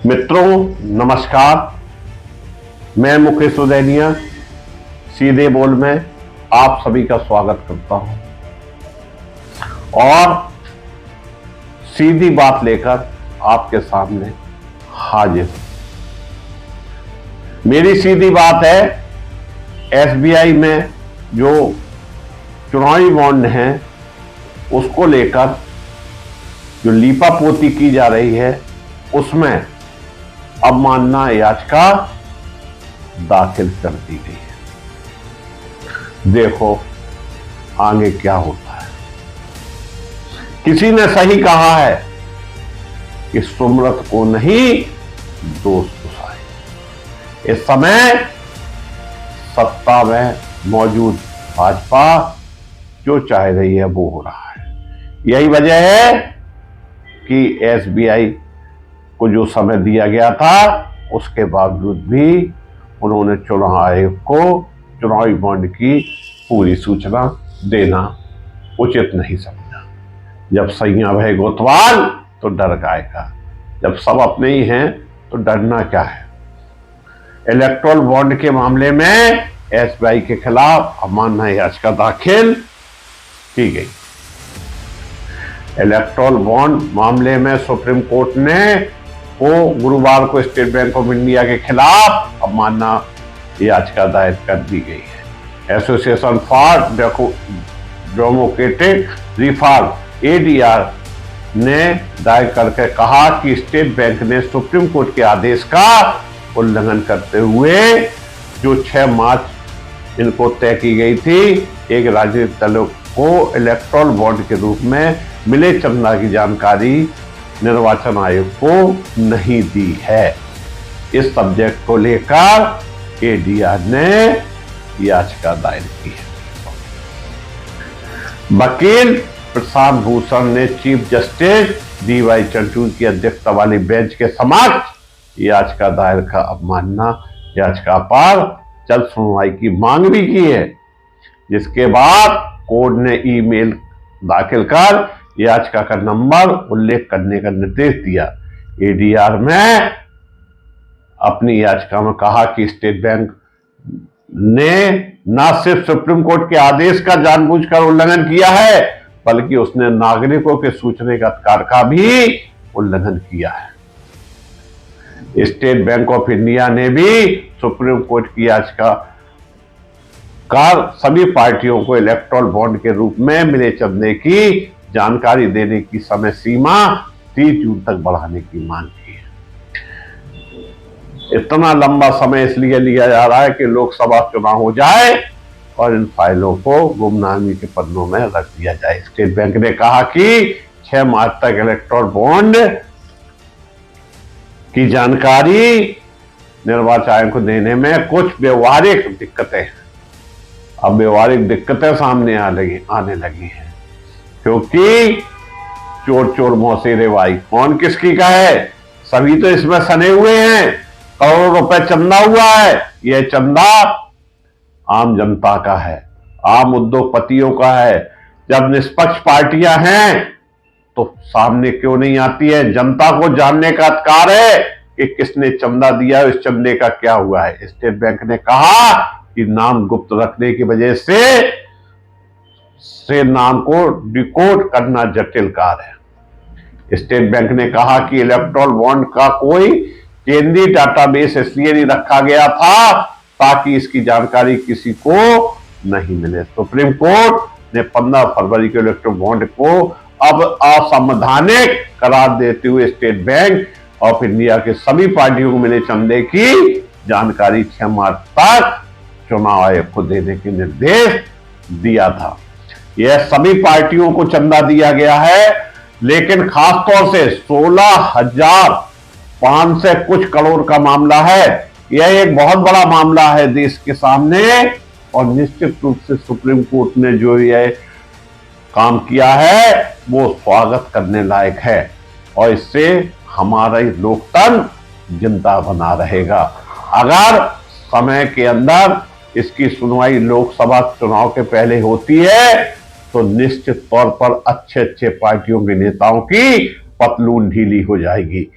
मित्रों नमस्कार, मैं मुकेश उदैनिया सीधे बोल में आप सभी का स्वागत करता हूं और सीधी बात लेकर आपके सामने हाजिर हूं। मेरी सीधी बात है, एसबीआई में जो चुनावी बॉन्ड हैं उसको लेकर जो लीपापोती की जा रही है उसमें अवमानना याचिका दाखिल कर दी गई है। देखो आगे क्या होता है। किसी ने सही कहा है कि सुमरत को नहीं दोस्त उसाए। इस समय सत्ता में मौजूद भाजपा जो चाह रही है वो हो रहा है। यही वजह है कि एसबीआई को जो समय दिया गया था उसके बावजूद भी उन्होंने चुनाव आयोग को चुनावी बॉन्ड की पूरी सूचना देना उचित नहीं समझा। जब सैया भय गोतवाल तो डर गाएगा, जब सब अपने ही हैं तो डरना क्या है। इलेक्टोरल बॉन्ड के मामले में एसबीआई के खिलाफ अवमानना याचिका दाखिल की गई। इलेक्टोरल बॉन्ड मामले में सुप्रीम कोर्ट ने गुरुवार को स्टेट बैंक ऑफ इंडिया के खिलाफ अवमानना याचिका दायर कर दी गई है। Association for democratic reform ADR ने दायर करके कहा कि स्टेट बैंक ने सुप्रीम कोर्ट के आदेश का उल्लंघन करते हुए जो 6 मार्च इनको तय की गई थी एक राजनीतिक दलों को इलेक्टोरल बॉन्ड के रूप में मिले चंदा की जानकारी निर्वाचन आयोग को नहीं दी है। इस सब्जेक्ट को लेकर एडीआर ने याचिका दायर की है। वकील प्रशांत भूषण ने चीफ जस्टिस डीवाई चंद्रचूड़ की अध्यक्षता वाली बेंच के समक्ष याचिका दायर का अवमानना याचिका पर जल्द सुनवाई की मांग भी की है, जिसके बाद कोर्ट ने ईमेल दाखिल कर याचिका का नंबर उल्लेख करने का निर्देश दिया। एडीआर में अपनी याचिका में कहा कि स्टेट बैंक ने न सिर्फ सुप्रीम कोर्ट के आदेश का जानबूझकर उल्लंघन किया है बल्कि उसने नागरिकों के सूचने के अधिकार का भी उल्लंघन किया है। स्टेट बैंक ऑफ इंडिया ने भी सुप्रीम कोर्ट की याचिका सभी पार्टियों को इलेक्टोरल बॉन्ड के रूप में मिले चंदे की जानकारी देने की समय सीमा 30 जून तक बढ़ाने की मांग की है। इतना लंबा समय इसलिए लिया जा रहा है कि लोकसभा चुनाव हो जाए और इन फाइलों को गुमनामी के पन्नों में रख दिया जाए। स्टेट बैंक ने कहा कि 6 मार्च तक इलेक्टोरल बॉन्ड की जानकारी निर्वाचन आयोग को देने में कुछ व्यवहारिक दिक्कतें हैं। अब व्यवहारिक दिक्कतें सामने आने लगी हैं, क्योंकि चोर चोर मौसेरे भाई कौन किसकी का है, सभी तो इसमें सने हुए हैं। करोड़ों रुपए चंदा हुआ है, यह चंदा आम जनता का है, आम उद्योगपतियों का है। जब निष्पक्ष पार्टियां हैं तो सामने क्यों नहीं आती है? जनता को जानने का अधिकार है कि किसने चंदा दिया है, इस चंदे का क्या हुआ है। स्टेट बैंक ने कहा कि नाम गुप्त रखने की वजह से नाम को डिकोड करना जटिल कार्य है। स्टेट बैंक ने कहा कि इलेक्टोरल बॉन्ड का कोई केंद्रीय डाटाबेस इसलिए नहीं रखा गया था ताकि इसकी जानकारी किसी को नहीं मिले। सुप्रीम कोर्ट ने 15 फरवरी के इलेक्टोरल बॉन्ड को अब असंवैधानिक करार देते हुए स्टेट बैंक ऑफ इंडिया के सभी पार्टियों को मिले चंदे की जानकारी 6 मार्च तक चुनाव आयोग को देने के निर्देश दिया था। यह सभी पार्टियों को चंदा दिया गया है, लेकिन खासतौर से 16,500 कुछ करोड़ का मामला है। यह एक बहुत बड़ा मामला है देश के सामने और निश्चित रूप से सुप्रीम कोर्ट ने जो यह काम किया है वो स्वागत करने लायक है और इससे हमारा लोकतंत्र जिंदा बना रहेगा। अगर समय के अंदर इसकी सुनवाई लोकसभा चुनाव के पहले होती है तो निश्चित तौर पर अच्छे अच्छे पार्टियों के नेताओं की पतलून ढीली हो जाएगी।